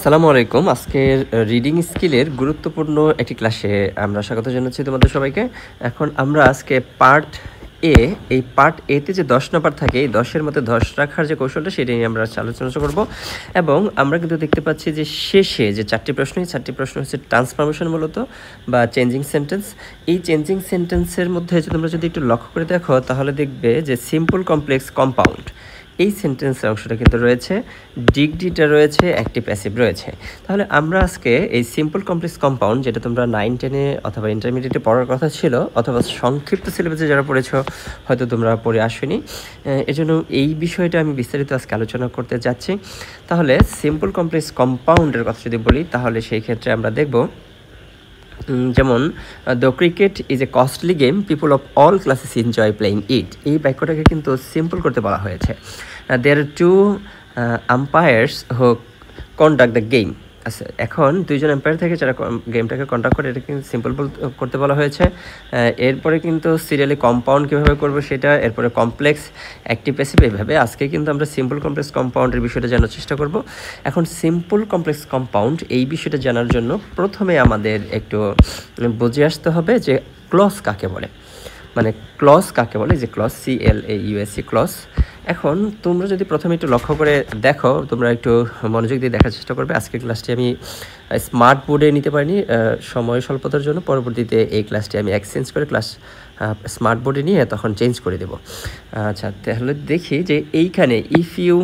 আসসালামু আলাইকুম। আজকের রিডিং স্কিলের গুরুত্বপূর্ণ একটি ক্লাসে আমরা স্বাগত জানাচ্ছি তোমাদের সবাইকে। এখন আমরা আজকে পার্ট এ, এই পার্ট এতে যে 10 নাম্বার থাকে, এই 10-এর মধ্যে 10 রাখার যে কৌশলটা সেটা নিয়ে আমরা আলোচনা করব। এবং আমরা কিন্তু দেখতে পাচ্ছি যে শেষে যে 4টি প্রশ্ন, এই 4টি প্রশ্ন হচ্ছে ট্রান্সফরমেশন মূলত বা চেঞ্জিং সেন্টেন্স। এই চেঞ্জিং সেন্টেন্সের মধ্যে তোমরা যদি একটু লক্ষ্য করে দেখো তাহলে দেখবে যে সিম্পল, কমপ্লেক্স, কম্পাউন্ড এই সেন্টেন্সের অংশটা কিন্তু রয়েছে, ডিগ্রিটা রয়েছে, অ্যাক্টিভ প্যাসিভ রয়েছে। তাহলে আমরা আজকে এই সিম্পল, কমপ্লেক্স, কম্পাউন্ড, যেটা তোমরা 9-10-এ অথবা ইন্টারমিডিয়েটে পড়ার কথা ছিল, অথবা সংক্ষিপ্ত সিলেবাসে যারা পড়েছো হয়তো তোমরা পড়ে আসোনি, এজন্য এই বিষয়টা আমি বিস্তারিত আজকে আলোচনা করতে যাচ্ছি। তাহলে সিম্পল, কমপ্লেক্স, কম্পাউন্ডের কথা যদি বলি তাহলে সেই ক্ষেত্রে আমরা দেখব যেমন the cricket is a costly game, people of all classes enjoy playing it. এই বাক্যটাকে কিন্তু সিম্পল করতে বলা হয়েছে। There are two umpires who conduct the game. আচ্ছা, এখন দুইজন আম্পায়ার থেকে যারা গেমটাকে কন্ডাক্ট করে, এটা কিন্তু সিম্পল করতে বলা হয়েছে। এরপরে কিন্তু সিরিয়ালি কম্পাউন্ড কীভাবে করবো সেটা, এরপরে কমপ্লেক্স, অ্যাক্টিভ প্যাসিভ, এইভাবে আজকে কিন্তু আমরা সিম্পল, কমপ্লেক্স, কম্পাউন্ডের বিষয়টা জানার চেষ্টা করব। এখন সিম্পল, কমপ্লেক্স, কম্পাউন্ড এই বিষয়টা জানার জন্য প্রথমে আমাদের একটু বুঝে আসতে হবে যে ক্লজ কাকে বলে, মানে ক্লজ কাকে বলে, যে ক্লজ, CLAUSE ক্লজ। এখন তোমরা যদি প্রথমে একটু লক্ষ্য করে দেখো, তোমরা একটু মনোযোগ দিয়ে দেখার চেষ্টা করবে। আজকের ক্লাসটি আমি স্মার্ট বোর্ডে নিতে পারিনি সময় স্বল্পতার জন্য, পরবর্তীতে এই ক্লাসটি আমি এক্সচেঞ্জ করে স্মার্ট বোর্ডে নিয়ে তখন চেঞ্জ করে দেব। আচ্ছা, তাহলে দেখি যে এইখানে if you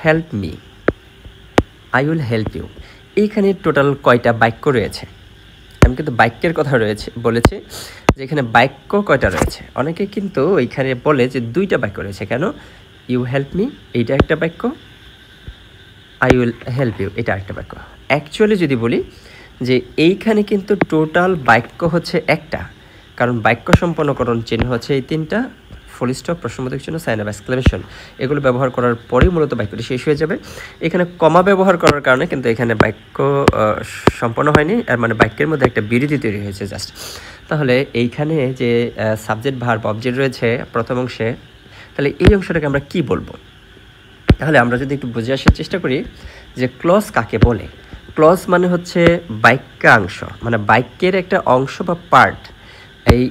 help me I will help you, এইখানে টোটাল কয়টা বাক্য রয়েছে? আমি কিন্তু বাক্যের কথা বলেছি যে এখানে বাক্য কয়টা রয়েছে। অনেকে কিন্তু ওইখানে বলে যে 2টা বাক্য রয়েছে। কেন? ইউ হেল্প মি এইটা একটা বাক্য, আই উইল হেল্প ইউ এটা একটা বাক্য। অ্যাকচুয়ালি যদি বলি যে এইখানে কিন্তু টোটাল বাক্য হচ্ছে একটা, কারণ বাক্য সম্পন্নকরণ চিহ্ন হচ্ছে এই 3টা, ফুল স্টপ, প্রশ্নবোধক চিহ্ন, সাইন অফ এক্সক্লেমেশন, এগুলো ব্যবহার করার পরেই মূলত বাক্যটি শেষ হয়ে যাবে। এখানে কমা ব্যবহার করার কারণে কিন্তু এখানে বাক্য সম্পন্ন হয়নি, আর মানে বাক্যের মধ্যে একটা বিরতি তৈরি হয়েছে জাস্ট। তাহলে এইখানে যে সাবজেক্ট, ভার্ব, অবজেক্ট রয়েছে প্রথম অংশে, তাহলে এই অংশটাকে আমরা কি বলবো? তাহলে আমরা যদি একটু বুঝে আসার চেষ্টা করি যে ক্লজ কাকে বলে। ক্লজ মানে হচ্ছে বাক্যাংশ, মানে বাক্যের একটা অংশ বা পার্ট। এই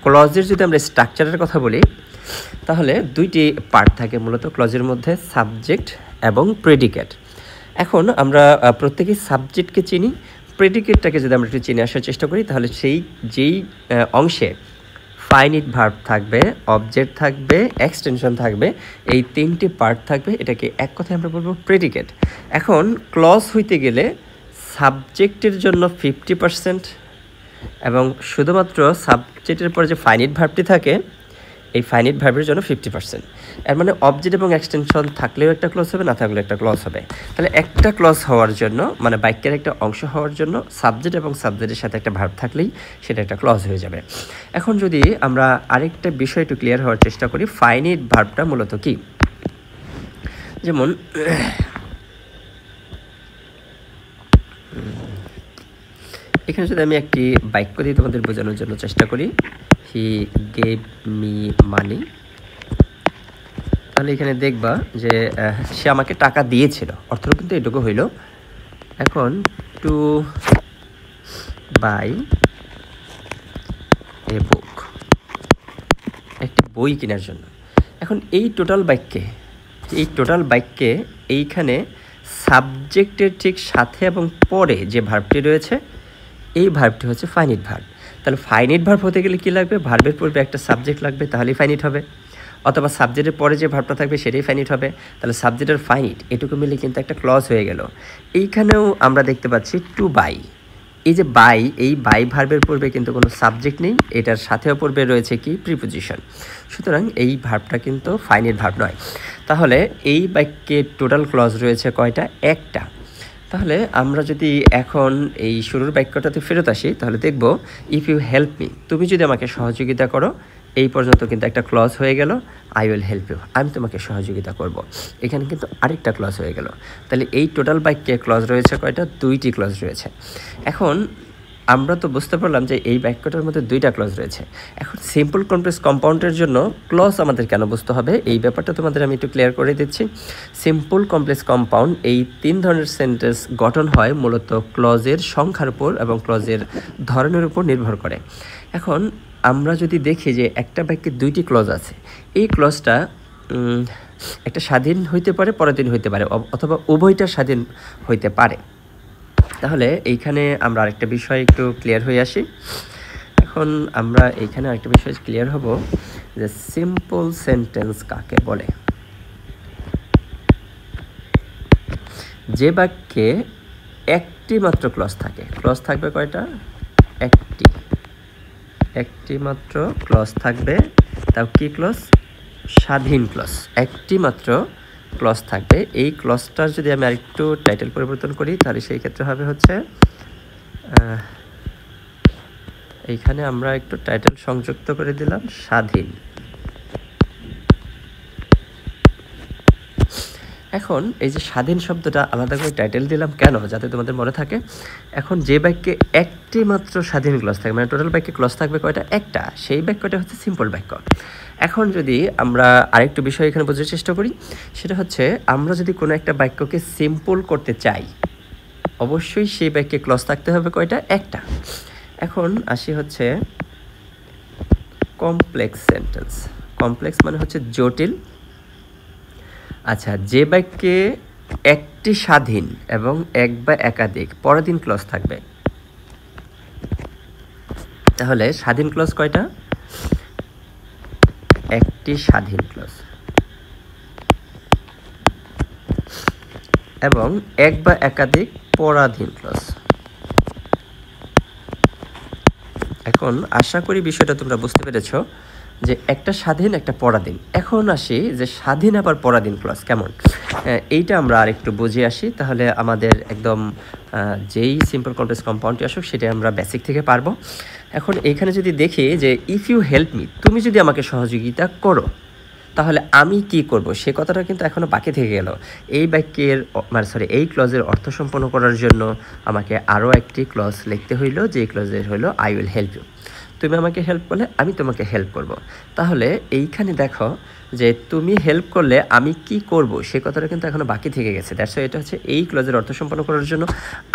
ক্লজের যদি আমরা স্ট্রাকচারের কথা বলি তাহলে 2টি পার্ট থাকে মূলত ক্লজের মধ্যে, সাবজেক্ট এবং প্রেডিকেট। এখন আমরা প্রত্যেকেই সাবজেক্টকে চিনি, প্রেডিকেটটাকে যদি আমরা একটু চিনে আসার চেষ্টা করি তাহলে যেই অংশে ফাইনিট ভার্ব থাকবে, অবজেক্ট থাকবে, এক্সটেনশন থাকবে, এই 3টি পার্ট থাকবে, এটাকে এক কথায় আমরা বলবো প্রেডিকেট। এখন ক্লজ হইতে গেলে সাবজেক্টের জন্য 50% এবং শুধুমাত্র সাবজেক্টের পরে যে ফাইনিট ভার্বটি থাকে এই ফাইনিট ভার্বের জন্য 50%। এর মানে অবজেক্ট এবং এক্সটেনশন থাকলেও একটা ক্লজ হবে, না থাকলেও একটা ক্লজ হবে। তাহলে একটা ক্লজ হওয়ার জন্য, মানে বাক্যের একটা অংশ হওয়ার জন্য সাবজেক্ট এবং সাবজেক্টের সাথে একটা ভার্ব থাকলেই সেটা একটা ক্লজ হয়ে যাবে। এখন যদি আমরা আরেকটা বিষয় একটু ক্লিয়ার হওয়ার চেষ্টা করি, ফাইনিট ভার্বটা মূলত কি, যেমন এখানে যদি আমি একটি বাক্য দিয়ে তোমাদের বোঝানোর জন্য চেষ্টা করি, হি গেভ মি মানি, তাহলে এখানে দেখবা যে সে আমাকে টাকা দিয়েছিল, অর্থটা কিন্তু এটুকু হইল। এখন টু বাই এ বুক, একটি বই কেনার জন্য। এখন এই টোটাল বাক্যে এইখানে সাবজেক্টের ঠিক সাথে এবং পরে যে ভার্বটি রয়েছে এই ভার্বটি হচ্ছে ফাইনিট ভার্ব। তাহলে ফাইনিট ভার্ব হতে গেলে কী লাগবে? ভার্বের পূর্বে একটা সাবজেক্ট লাগবে, তাহলেই ফাইনিট হবে, অথবা সাবজেক্টের পরে যে ভার্বটা থাকবে সেটাই ফাইনিট হবে। তাহলে সাবজেক্ট আর ফাইনিট এটুকু মিলে কিন্তু একটা ক্লজ হয়ে গেল। এইখানেও আমরা দেখতে পাচ্ছি টু বাই, এই যে বাই, এই বাই ভার্বের পূর্বে কিন্তু কোনো সাবজেক্ট নেই, এটার সাথেও পূর্বে রয়েছে কি প্রিপোজিশন, সুতরাং এই ভার্বটা কিন্তু ফাইনিট ভার্ব নয়। তাহলে এই বাক্যে টোটাল ক্লজ রয়েছে কয়টা? একটা। তাহলে আমরা যদি এখন এই শুরুর বাক্যটাতে ফেরত আসি তাহলে দেখব ইফ ইউ হেল্প মি, তুমি যদি আমাকে সহযোগিতা করো, এই পর্যন্ত কিন্তু একটা ক্লজ হয়ে গেল। আই উইল হেল্প ইউ, আমি তোমাকে সহযোগিতা করব, এখানে কিন্তু আরেকটা ক্লজ হয়ে গেল। তাহলে এই টোটাল বাক্যে ক্লজ রয়েছে কয়টা? 2টি ক্লজ রয়েছে। এখন আমরা তো বুঝতে পারলাম যে এই বাক্যটার মধ্যে দুইটা ক্লজ রয়েছে। এখন সিম্পল কমপ্লেক্স কম্পাউন্ডের জন্য ক্লজ আমাদের কেন বুঝতে হবে এই ব্যাপারটা তোমাদের আমি একটু ক্লিয়ার করে দিচ্ছি। সিম্পল কমপ্লেক্স কম্পাউন্ড এই তিন ধরনের সেন্টেন্স গঠন হয় মূলত ক্লজের সংখ্যার উপর এবং ক্লজের ধরনের উপর নির্ভর করে। এখন আমরা যদি দেখি যে একটা বাক্যে দুইটি ক্লজ আছে, এই ক্লজটা একটা স্বাধীন হইতে পারে, পরাধীন হইতে পারে, অথবা উভয়টা স্বাধীন হইতে পারে। তাহলে এইখানে আমরা আরেকটা বিষয় একটু ক্লিয়ার হয়ে আসি। এখন আমরা এইখানে আরেকটা বিষয় ক্লিয়ার হব যে সিম্পল সেন্টেন্স কাকে বলে। যে বাক্যে একটি মাত্র ক্লজ থাকে, ক্লজ থাকবে কয়টা? একটি মাত্র ক্লজ থাকবে। তাও কি ক্লজ? স্বাধীন ক্লজ। একটি মাত্র ক্লজ থাকবে। এই ক্লজটার যদি আমি আরেকটু টাইটেল পরিবর্তন করি তাহলে সেই ক্ষেত্রে হবে হচ্ছে এইখানে আমরা একটু টাইটেল সংযুক্ত করে দিলাম স্বাধীন। এখন এই যে স্বাধীন শব্দটা আলাদা করে টাইটেল দিলাম কেন? যাতে তোমাদের মনে থাকে। এখন যে বাক্যে একটি মাত্র স্বাধীন ক্লজ থাকবে, মানে টোটাল বাক্যে ক্লজ থাকবে কয়টা? একটা, সেই বাক্যটা হচ্ছে সিম্পল বাক্য। এখন যদি আমরা আরেকটু বিষয় এখানে বোঝার চেষ্টা করি, সেটা হচ্ছে আমরা যদি কোনো একটা বাক্যকে সিম্পল করতে চাই অবশ্যই সেই বাক্যে ক্লজ থাকতে হবে কয়টা? একটা। এখন আসি হচ্ছে কমপ্লেক্স সেন্টেন্স। কমপ্লেক্স মানে হচ্ছে জটিল। আচ্ছা, যে বাক্যে একটি স্বাধীন এবং এক বা একাধিক পরাধীন ক্লজ থাকবে, তাহলে স্বাধীন ক্লজ কয়টা? একটি স্বাধীন ক্লজ এবং এক বা একাধিক পরাধীন ক্লজ। এখন আশা করি বিষয়টা তোমরা বুঝতে পেরেছো যে একটা স্বাধীন একটা পরাধীন। এখন আসি যে স্বাধীন আবার পরাধীন ক্লজ কেমন, এইটা আমরা আরেকটু বুঝে আসি, তাহলে আমাদের একদম যেই সিম্পল কমপ্লেক্স কম্পাউন্ডটি আসুক সেটা আমরা বেসিক থেকে পারবো। এখন এইখানে যদি দেখি যে ইফ ইউ হেল্প মি, তুমি যদি আমাকে সহযোগিতা করো তাহলে আমি কি করব, সে কথাটা কিন্তু এখনও বাকি থেকে গেল। এই বাক্যের এই ক্লজের অর্থ সম্পন্ন করার জন্য আমাকে আরও একটি ক্লজ লিখতে হইল, যে ক্লজের হইল আই উইল হেল্প ইউ। তুমি আমাকে হেল্প করলে আমি তোমাকে হেল্প করব। তাহলে এইখানে দেখো যে তুমি হেল্প করলে আমি কি করব সে কথাটা কিন্তু এখনও বাকি থেকে গেছে। দ্যাটস ওয়াই এটা হচ্ছে এই ক্লজের অর্থ সম্পন্ন করার জন্য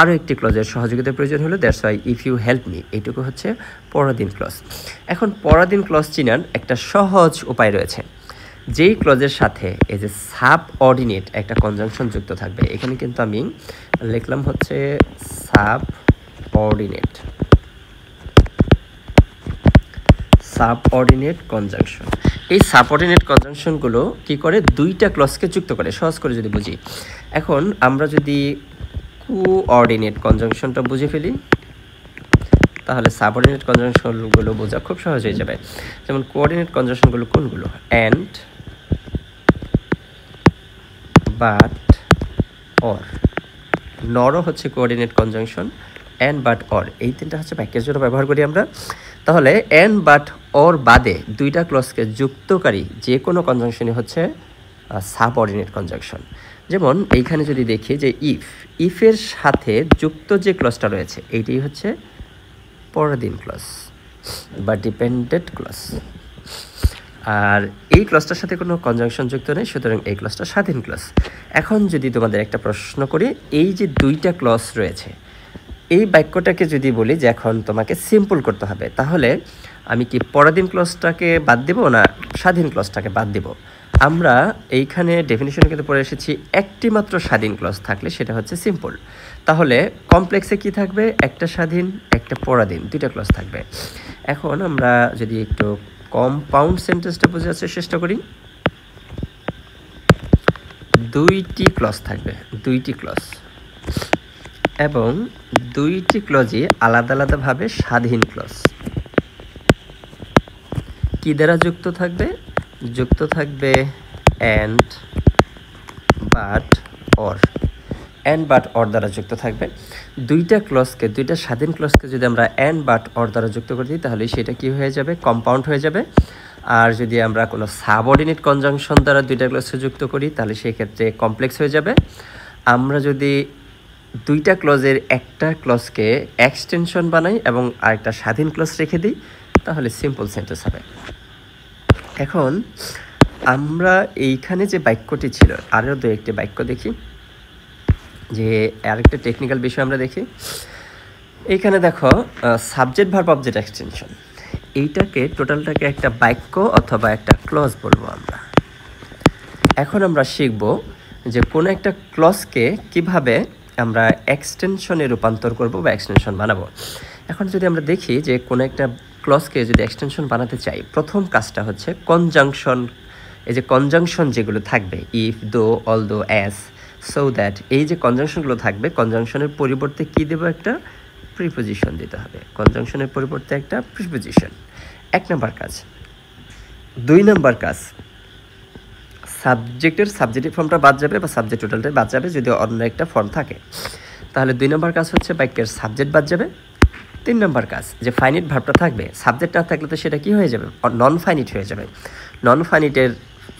আরও একটি ক্লজের সহযোগিতার প্রয়োজন হলো। That's why if you help me, এইটুকু হচ্ছে পরাধীন ক্লজ। এখন পরাধীন ক্লজ চিনার একটা সহজ উপায় রয়েছে। যেই ক্লজের সাথে এই যে সাব অর্ডিনেট একটা কনজাংশন যুক্ত থাকবে, এখানে কিন্তু আমি লিখলাম হচ্ছে সাব অর্ডিনেট কনজাংশন। এই সাবঅর্ডিনেট কনজাংশনগুলো কি করে? দুইটা ক্লজকে যুক্ত করে। সহজ করে যদি বুঝি, এখন আমরা যদি কোঅর্ডিনেট কনজাংশনটা বুঝে ফেলি তাহলে সাবঅর্ডিনেট কনজাংশনগুলো বোঝা খুব সহজ হয়ে যাবে। যেমন কোঅর্ডিনেট কনজাংশনগুলো কোনগুলো? And, but, or. নরও হচ্ছে coordinate conjunction, and, but, or এই তিনটা হচ্ছে বাক্যের জন্য ব্যবহার করি আমরা। তাহলে অ্যান্ড, বাট, অর বাদে দুইটা ক্লজকে যুক্তকারী যে কোনো কনজাংশনই হচ্ছে সাবঅর্ডিনেট কনজাংশন। যেমন এইখানে যদি দেখি যে ইফের সাথে যুক্ত যে ক্লজটা রয়েছে এইটাই হচ্ছে পরাধীন ক্লজ বা ডিপেন্ডেন্ট ক্লজ, আর এই ক্লজটার সাথে কোনো কনজাংশন যুক্ত নেই, সুতরাং এই ক্লজটা স্বাধীন ক্লজ। এখন যদি তোমাদের একটা প্রশ্ন করি, এই যে দুইটা ক্লজ রয়েছে এই বাক্যটাকে যদি বলি যে এখন তোমাকে সিম্পল করতে হবে, তাহলে আমি কি পরাধীন ক্লজটাকে বাদ দেব না স্বাধীন ক্লজটাকে বাদ দেব? আমরা এইখানে ডেফিনিশনে কিন্তু পড়ে এসেছি একটি মাত্র স্বাধীন ক্লজ থাকলে সেটা হচ্ছে সিম্পল। তাহলে কমপ্লেক্সে কি থাকবে? একটা স্বাধীন একটা পরাধীন, দুইটা ক্লজ থাকবে। এখন আমরা যদি একটু কম্পাউন্ড সেন্টেন্সটা বোঝার চেষ্টা করি, দুইটি ক্লজ থাকবে, দুইটি ক্লজ, এবং দুইটি ক্লজই আলাদা আলাদাভাবে স্বাধীন ক্লজ। কি দ্বারা যুক্ত থাকবে? যুক্ত থাকবে and, but, or. And, but, or দ্বারা যুক্ত থাকবে। দুইটা ক্লজকে, দুইটা স্বাধীন ক্লজকে যদি আমরা অ্যান্ড, বাট, অর দ্বারা যুক্ত করে দিই তাহলে সেটা কি হয়ে যাবে? কম্পাউন্ড হয়ে যাবে। আর যদি আমরা কোনো সাবঅর্ডিনেট কনজাংশন দ্বারা দুইটা ক্লজকে যুক্ত করি তাহলে সেই ক্ষেত্রে কমপ্লেক্স হয়ে যাবে। আমরা যদি দুইটা ক্লজের একটা ক্লজকে এক্সটেনশন বানাই এবং আরেকটা স্বাধীন ক্লজ রেখে দিই, তাহলে সিম্পল সেন্টেন্স হবে। এখন আমরা এইখানে যে বাক্যটি ছিল, আরও দু একটি বাক্য দেখি, যে আরেকটা টেকনিক্যাল বিষয় আমরা দেখি। এইখানে দেখো সাবজেক্ট ভার্ব অবজেক্ট এক্সটেনশন, এইটাকে টোটালটাকে একটা বাক্য অথবা একটা ক্লজ বলবো আমরা। এখন আমরা শিখব যে কোনো একটা ক্লজকে কিভাবে আমরা এক্সটেনশনে রূপান্তর করব বা এক্সটেনশন বানাবো। এখন যদি আমরা দেখি যে কোনো একটা ক্লজকে যদি এক্সটেনশন বানাতে চাই, প্রথম কাজটা হচ্ছে কনজাংশন। এই যে কনজাংশন যেগুলো থাকবে, ইফ, দো, অল দো, অ্যাজ, সো দ্যাট, এই যে কনজাংশনগুলো থাকবে, কনজাংশনের পরিবর্তে কী দেবো? একটা প্রিপোজিশন দিতে হবে। কনজাংশনের পরিবর্তে একটা প্রিপোজিশন, 1 নম্বর কাজ। 2 নম্বর কাজ, সাবজেক্টের সাবজেক্টিভ ফর্মটা বাদ যাবে বা সাবজেক্ট টোটালটাই বাদ যাবে যদি অন্য একটা ফর্ম থাকে, তাহলে 2 নম্বর কাজ হচ্ছে বাক্যের সাবজেক্ট বাদ যাবে। 3 নম্বর কাজ, যে ফাইনিট ভার্বটা থাকবে, সাবজেক্ট না থাকলে তো সেটা কি হয়ে যাবে? নন ফাইনিট হয়ে যাবে। নন ফাইনিটের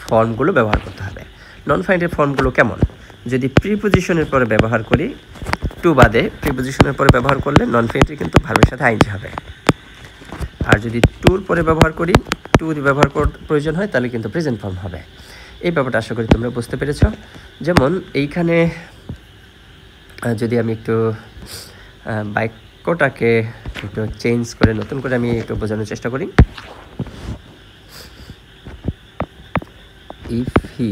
ফর্মগুলো ব্যবহার করতে হবে। নন ফাইনিটের ফর্মগুলো কেমন? যদি প্রিপোজিশনের পরে ব্যবহার করি, টু বাদে প্রিপোজিশনের পরে ব্যবহার করলে নন ফাইনিটে কিন্তু ভার্বের সাথে আইনজি হবে। আর যদি টুর পরে ব্যবহার করি, টু ব্যবহার প্রয়োজন হয়, তাহলে কিন্তু প্রেজেন্ট ফর্ম হবে। এই ব্যাপারটা আশা করি তোমরা বুঝতে পেরেছ। যেমন এইখানে যদি আমি একটু বাক্যটাকে একটু চেঞ্জ করে নতুন করে আমি একটু বোঝানোর চেষ্টা করি। ইফ হি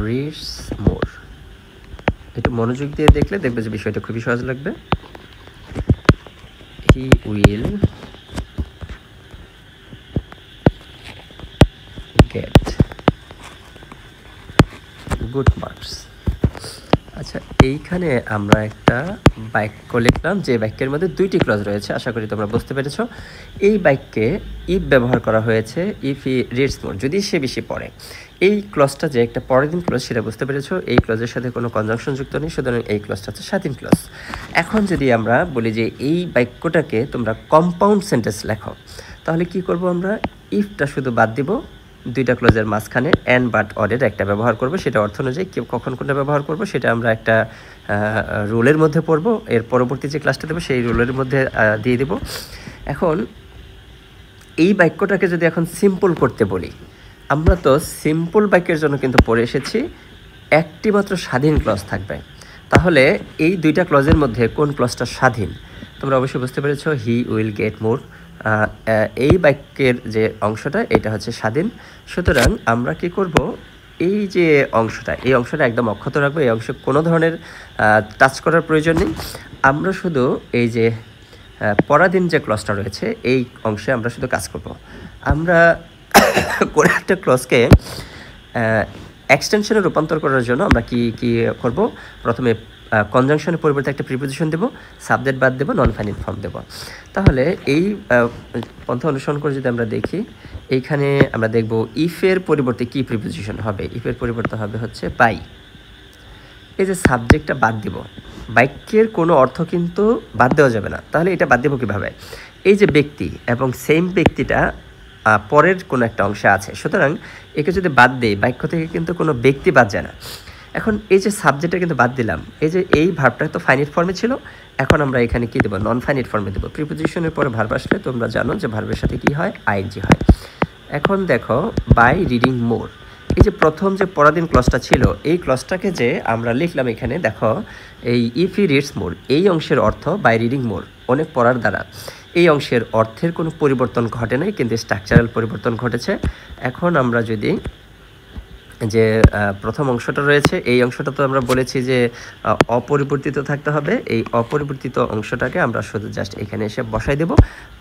রিডস মোর, একটু মনোযোগ দিয়ে দেখলে দেখবে যে বিষয়টা খুবই সহজ লাগবে। হি উইল গেট গুড মার্কস। আচ্ছা, এইখানে আমরা একটা বাক্য লিখলাম যে বাক্যের মধ্যে 2টি ক্লজ রয়েছে, আশা করি তোমরা বুঝতে পেরেছ। এই বাক্যে ইফ ব্যবহার করা হয়েছে, ইফ হি রিডস মোর, যদি সে বেশি পড়ে। এই ক্লজটা যে একটা পরের দিন ক্লজ, সেটা বুঝতে পেরেছ। এই ক্লজের সাথে কোনো কনজাংশন যুক্ত নেই, সুতরাং এই ক্লজটা হচ্ছে স্বাধীন ক্লজ। এখন যদি আমরা বলি যে এই বাক্যটাকে তোমরা কম্পাউন্ড সেন্টেন্স লেখো, তাহলে কি করব আমরা? ইফটা শুধু বাদ দিব, 2টা ক্লজের মাঝখানে অ্যান্ড বাট অরের একটা ব্যবহার করব। সেটা অর্থ অনুযায়ী কখন কোনটা ব্যবহার করব সেটা আমরা একটা রুলের মধ্যে পড়ব। এর পরবর্তী যে ক্লাসটা দেবো সেই রুলের মধ্যে দিয়ে দেব। এখন এই বাক্যটাকে যদি এখন সিম্পল করতে বলি, আমরা তো সিম্পল বাক্যের জন্য কিন্তু পড়ে এসেছি একটি মাত্র স্বাধীন ক্লজ থাকবে। তাহলে এই 2টা ক্লজের মধ্যে কোন ক্লজটা স্বাধীন? তোমরা অবশ্যই বুঝতে পেরেছো, হি উইল গেট মোর। এই বাক্যের যে অংশটা, এটা হচ্ছে স্বাধীন। সুতরাং আমরা কি করব? এই যে অংশটা, এই অংশটা একদম অক্ষত রাখবো। এই অংশে কোনো ধরনের টাচ করার প্রয়োজন নেই। আমরা শুধু এই যে পরাধীন যে ক্লজটা রয়েছে, এই অংশে আমরা শুধু কাজ করব। আমরা কোনো একটা ক্লজকে এক্সটেনশনে রূপান্তর করার জন্য আমরা কি কি করব? প্রথমে কনজাংশনের পরিবর্তে একটা প্রিপোজিশন দেব, সাবজেক্ট বাদ দেব, নন ফাইনিট ফর্ম দেব। তাহলে এই পন্থা অনুসরণ করে যদি আমরা দেখি, এইখানে আমরা দেখব ইফের পরিবর্তে কি প্রিপোজিশন হবে। ইফের পরিবর্তে হবে হচ্ছে বাই। এই যে সাবজেক্টটা বাদ দিব, বাক্যের কোনো অর্থ কিন্তু বাদ দেওয়া যাবে না। তাহলে এটা বাদ দেব কীভাবে? এই যে ব্যক্তি এবং সেম ব্যক্তিটা পরের কোনো একটা অংশে আছে, সুতরাং একে যদি বাদ দেই, বাক্য থেকে কিন্তু কোনো ব্যক্তি বাদ যায় না। এখন এই যে সাবজেক্টটা কিন্তু বাদ দিলাম, এই যে এই ভার্বটা তো ফাইনিট ফর্মে ছিল, এখন আমরা এখানে কি দেবো? নন ফাইনিট ফর্মে দেবো। প্রিপোজিশনের পরে ভার্ব আসলে তোমরা জানো যে ভার্বের সাথে কি হয়? আইএনজি হয়। এখন দেখো, বাই রিডিং মোর, এই যে প্রথম যে পরাধীন ক্লজটা ছিল, এই ক্লজটাকে যে আমরা লিখলাম এখানে, দেখো এই ইফ হি রিডস মোর, এই অংশের অর্থ বাই রিডিং মোর, অনেক পড়ার দ্বারা। এই অংশের অর্থের কোনো পরিবর্তন ঘটে নাই, কিন্তু স্ট্রাকচারাল পরিবর্তন ঘটেছে। এখন আমরা যদি যে প্রথম অংশটা রয়েছে, এই অংশটা তো আমরা বলেছি যে অপরিবর্তিত থাকতে হবে। এই অপরিবর্তিত অংশটাকে আমরা শুধু জাস্ট এখানে এসে বসাই দেব,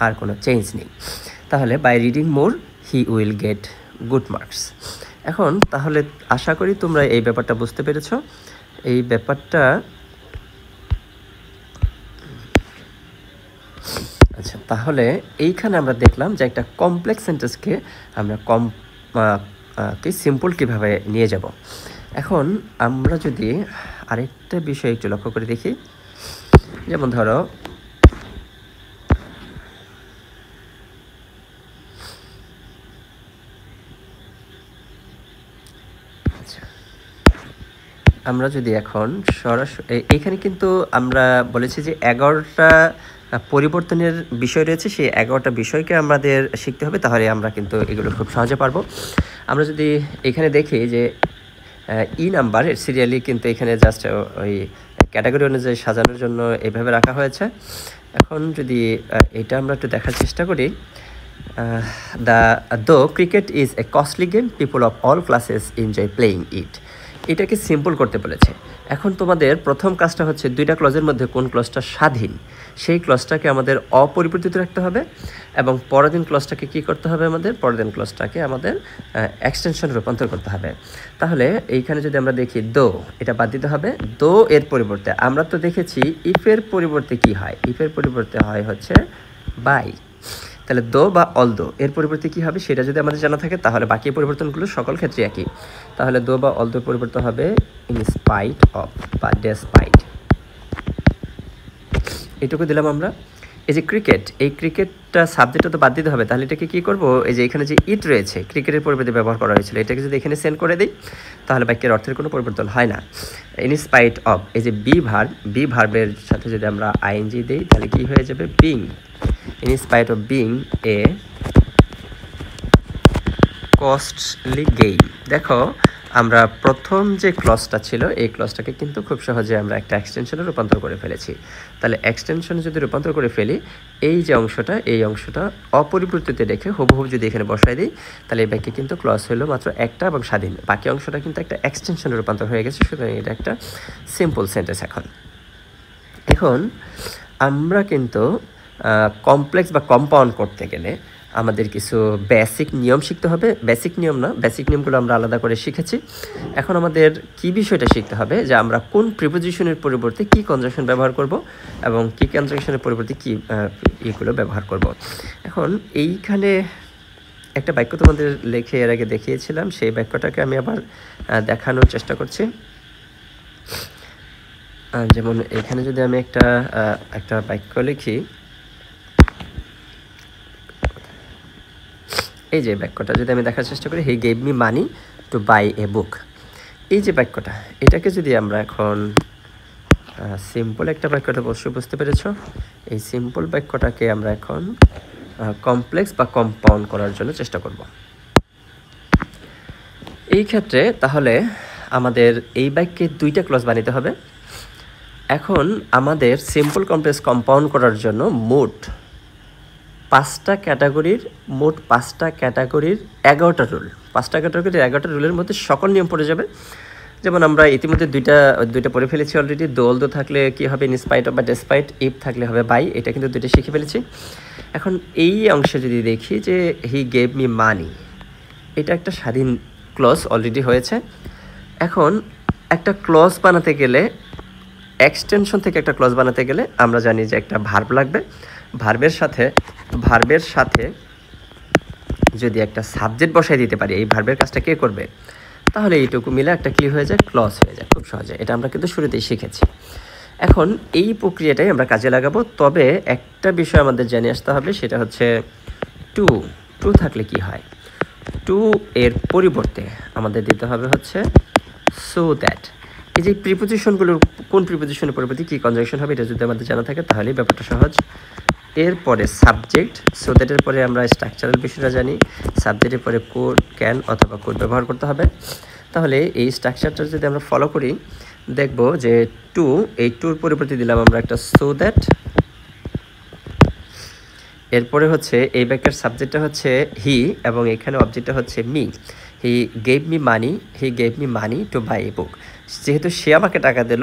আর কোনো চেঞ্জ নেই। তাহলে by reading more he will get good marks. এখন তাহলে আশা করি তোমরা এই ব্যাপারটা বুঝতে পেরেছ। এই ব্যাপারটা আচ্ছা, তাহলে এইখানে আমরা দেখলাম যে একটা কমপ্লেক্স সেন্টেন্সকে আমরা সিম্পল কীভাবে নিয়ে যাব। এখন আমরা যদি আরেকটা বিষয় একটু লক্ষ্য করে দেখি, যেমন ধরো আচ্ছা, আমরা যদি এখন সরাসরি এইখানে কিন্তু আমরা বলেছি যে 11টা পরিবর্তনের বিষয় রয়েছে, সেই 11টা বিষয়কে আমাদের শিখতে হবে, তাহলে আমরা কিন্তু এগুলো খুব সহজে পারবো। আমরা যদি এখানে দেখি যে ই নাম্বার সিরিয়ালি কিন্তু এখানে জাস্ট ওই ক্যাটাগরি অনুযায়ী সাজানোর জন্য এইভাবে রাখা হয়েছে। এখন যদি এটা আমরা একটু দেখার চেষ্টা করি, দো cricket is a costly game, people of all classes enjoy playing it. এটাকে সিম্পল করতে বলেছে। এখন তোমাদের প্রথম কাজটা হচ্ছে দুইটা ক্লজের মধ্যে কোন ক্লজটা স্বাধীন সেই ক্লজটাকে আমাদের অপরিবর্তিত রাখতে হবে, এবং পরদিন ক্লজটাকে কী করতে হবে, আমাদের পরদিন ক্লজটাকে আমাদের এক্সটেনশন রূপান্তর করতে হবে। তাহলে এইখানে যদি আমরা দেখি দো, এটা বাদ দিতে হবে। দো এর পরিবর্তে আমরা তো দেখেছি ইফের পরিবর্তে কি হয়, ইফের পরিবর্তে হয় হচ্ছে বাই। তাহলে দো বা অলদো এর পরিবর্তে কী হবে সেটা যদি আমাদের জানা থাকে তাহলে বাকি পরিবর্তনগুলো সকল ক্ষেত্রে একই। তাহলে দো বা অলদোর পরিবর্তন হবে ইন স্পাইট অফ বা ডেসপাইট, এইটুকু দিলাম আমরা। এই যে ক্রিকেট, এই ক্রিকেটটা সাবজেক্টটা তো বাদ দিতে হবে, তাহলে এটাকে কী করবো, এই যে এখানে যে ইট রয়েছে ক্রিকেটের পরিবর্তে ব্যবহার করা হয়েছিল, এটাকে যদি এখানে সেন্ড করে দিই তাহলে বাক্যের অর্থের কোনো পরিবর্তন হয় না। ইন স্পাইট অফ, এই যে বি ভার্বের সাথে যদি আমরা আইএনজি দিই তাহলে কী হয়ে যাবে, being. In spite of being a costly game. দেখো আমরা প্রথম যে ক্লজটা ছিল এই ক্লজটাকে কিন্তু খুব সহজে আমরা একটা এক্সটেনশনে রূপান্তর করে ফেলেছি। তাহলে এক্সটেনশনে যদি রূপান্তর করে ফেলি, এই যে অংশটা এই অংশটা অপরিবর্তিত রেখে হুবহু যদি এখানে বসাই দিই তাহলে এই ব্যাকে কিন্তু ক্লজ হলো মাত্র একটা এবং স্বাধীন, বাকি অংশটা কিন্তু একটা এক্সটেনশনে রূপান্তর হয়ে গেছে। সুতরাং এটা একটা সিম্পল সেন্টেন্স। এখন আমরা কিন্তু কমপ্লেক্স বা কম্পাউন্ড করতে গেলে আমাদের কিছু বেসিক নিয়ম শিখতে হবে। বেসিক নিয়ম না, বেসিক নিয়মগুলো আমরা আলাদা করে শিখেছি। এখন আমাদের কি বিষয়টা শিখতে হবে যে আমরা কোন প্রিপোজিশনের পরিবর্তে কি কনজাংশন ব্যবহার করব এবং কি কনজাংশনের পরিবর্তে কি এগুলো ব্যবহার করব। এখন এইখানে একটা বাক্য তোমাদের লিখে এর আগে দেখিয়েছিলাম, সেই বাক্যটাকে আমি আবার দেখানোর চেষ্টা করছি। যেমন এখানে যদি আমি একটা বাক্য লিখি, এই যে বাক্যটা যদি আমি দেখার চেষ্টা করি, he gave me money to buy a book. এই যে বাক্যটা, এটাকে যদি আমরা এখন সিম্পল একটা বাক্যটা অবশ্যই বুঝতে পেরেছ, এই সিম্পল বাক্যটাকে আমরা এখন কমপ্লেক্স বা কম্পাউন্ড করার জন্য চেষ্টা করব। এই ক্ষেত্রে তাহলে আমাদের এই বাক্যে দুইটা ক্লজ বানাতে হবে। এখন আমাদের সিম্পল কমপ্লেক্স কম্পাউন্ড করার জন্য মোট 5টা ক্যাটাগরির 11টা রুল, 5টা ক্যাটাগরির 11টা রুলের মধ্যে সকল নিয়ম পড়ে যাবে। যেমন আমরা ইতিমধ্যে দুইটা পড়ে ফেলেছি অলরেডি। দো থাকলে কি হবে, ইন স্পাইট অফ বা ডেসপাইট। ইফ থাকলে হবে বাই, এটা কিন্তু দুইটা শিখে ফেলেছি। এখন এই অংশে যদি দেখি যে হি গেভ মি মানি, এটা একটা স্বাধীন ক্লজ অলরেডি হয়েছে। এখন একটা ক্লজ বানাতে গেলে, এক্সটেনশন থেকে একটা ক্লজ বানাতে গেলে আমরা জানি যে একটা ভার্ব লাগবে। ভার্বের সাথে যদি একটা সাবজেক্ট বসাই দিতে পারি, এই ভার্বের কাজটা কে করবে, তাহলে এইটুকু মিলে একটা কি হয়ে যায়, ক্লজ হয়ে যায় খুব সহজে। এটা আমরা কিন্তু শুরুতেই শিখেছি। এখন এই প্রক্রিয়াটাই আমরা কাজে লাগাবো। তবে একটা বিষয় আমাদের জেনে আসতে হবে, সেটা হচ্ছে টু থাকলে কি হয়। টু এর পরিবর্তে আমাদের দিতে হবে হচ্ছে সো দ্যাট। এই যে প্রিপোজিশনগুলোর কোন প্রিপোজিশনের পরিবর্তে কী কনজাংশন হবে এটা যদি আমাদের জানা থাকে তাহলেই ব্যাপারটা সহজ। এরপরে সাবজেক্ট, সো দ্যাটের পরে আমরা স্ট্রাকচারাল বিষয়টা জানি, সাবজেক্টের পরে কোড, ক্যান অথবা কোড ব্যবহার করতে হবে। তাহলে এই স্ট্রাকচারটা যদি আমরা ফলো করি দেখব যে এই টুর পরিবর্তে দিলাম আমরা একটা সো দ্যাট। এরপরে হচ্ছে এই বাক্যের সাবজেক্টটা হচ্ছে হি এবং এখানে অবজেক্টটা হচ্ছে me. He gave me money to buy a book. যেহেতু সে আমাকে টাকা দিল,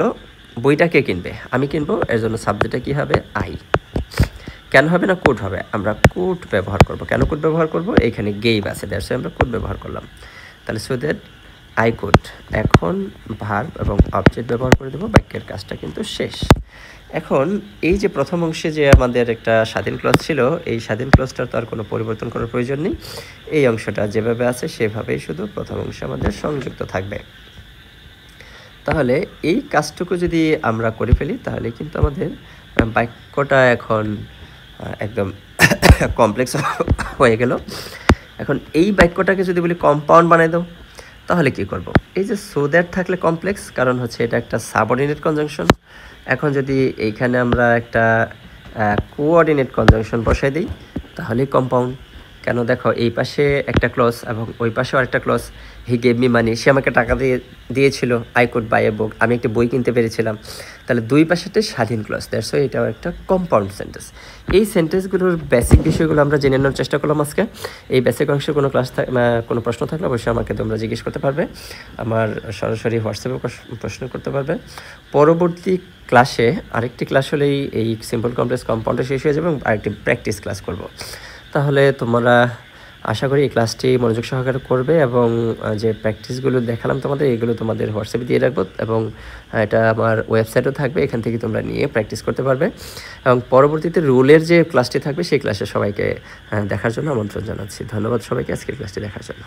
বইটা কে কিনবে, আমি কিনবো, এর জন্য সাবজেক্টটা কী হবে, আই। কেন হবে না, কোড হবে, আমরা কোড ব্যবহার করব। কেন কোড ব্যবহার করব, এইখানে গেভ আছে, দ্যাটস আমরা কোড ব্যবহার করলাম। তাহলে সো দ্যাট আই কোড। এখন ভার্ব এবং অবজেক্ট ব্যবহার করে দেবো, বাক্যের কাজটা কিন্তু শেষ। এখন এই যে প্রথম অংশে যে আমাদের একটা স্বাধীন ক্লজ ছিল, এই স্বাধীন ক্লজটার তো আর কোনো পরিবর্তন করার প্রয়োজন নেই। এই অংশটা যেভাবে আছে সেভাবেই শুধু প্রথম অংশে আমাদের সংযুক্ত থাকবে। তাহলে এই কাজটুকু যদি আমরা করে ফেলি তাহলে কিন্তু আমাদের বাক্যটা এখন একদম কমপ্লেক্স হয়ে গেল। এখন এই বাক্যটাকে যদি বলি কম্পাউন্ড বানাই দাও, তাহলে কি করব? এই যে সো দ্যাট থাকলে কমপ্লেক্স, কারণ হচ্ছে এটা একটা সাবঅর্ডিনেট কনজাংশন। এখন যদি এইখানে আমরা একটা কোঅর্ডিনেট কনজাংশন বসাই দিই তাহলেই কম্পাউন্ড। কেন দেখো, এই পাশে একটা ক্লজ এবং ওই পাশেও আরেকটা clause. He gave me money, সে আমাকে টাকা দিয়েছিল। I could buy a book, আমি একটা বই কিনতে পেরেছিলাম। তাহলে দুই পাশেটাই স্বাধীন ক্লজ, দ্যাটস ওয়াই এটাও একটা কম্পাউন্ড সেন্টেন্স। এই সেন্টেন্সগুলোর বেসিক বিষয়গুলো আমরা জেনে নেওয়ার চেষ্টা করলাম আজকে। এই বেসিক অংশের কোনো কোনো প্রশ্ন থাকলে অবশ্যই আমাকে তোমরা জিজ্ঞেস করতে পারবে, আমার সরাসরি হোয়াটসঅ্যাপে প্রশ্ন করতে পারবে। পরবর্তী ক্লাসে আরেকটি ক্লাস হলেই এই সিম্পল কমপ্লেক্স কম্পাউন্ডে শেষ হয়ে যাবে এবং আরেকটি প্র্যাকটিস ক্লাস করব। তাহলে তোমরা আশা করি এই ক্লাসটি মনোযোগ সহকারে করবে এবং যে প্র্যাকটিসগুলো দেখালাম তোমাদের, এগুলো তোমাদের হোয়াটসঅ্যাপে দিয়ে রাখবো এবং এটা আমার ওয়েবসাইটও থাকবে, এখান থেকে তোমরা নিয়ে প্র্যাকটিস করতে পারবে। এবং পরবর্তীতে রুলের যে ক্লাসটি থাকবে সেই ক্লাসে সবাইকে দেখার জন্য আমন্ত্রণ জানাচ্ছি। ধন্যবাদ সবাইকে আজকের ক্লাসটি দেখার জন্য।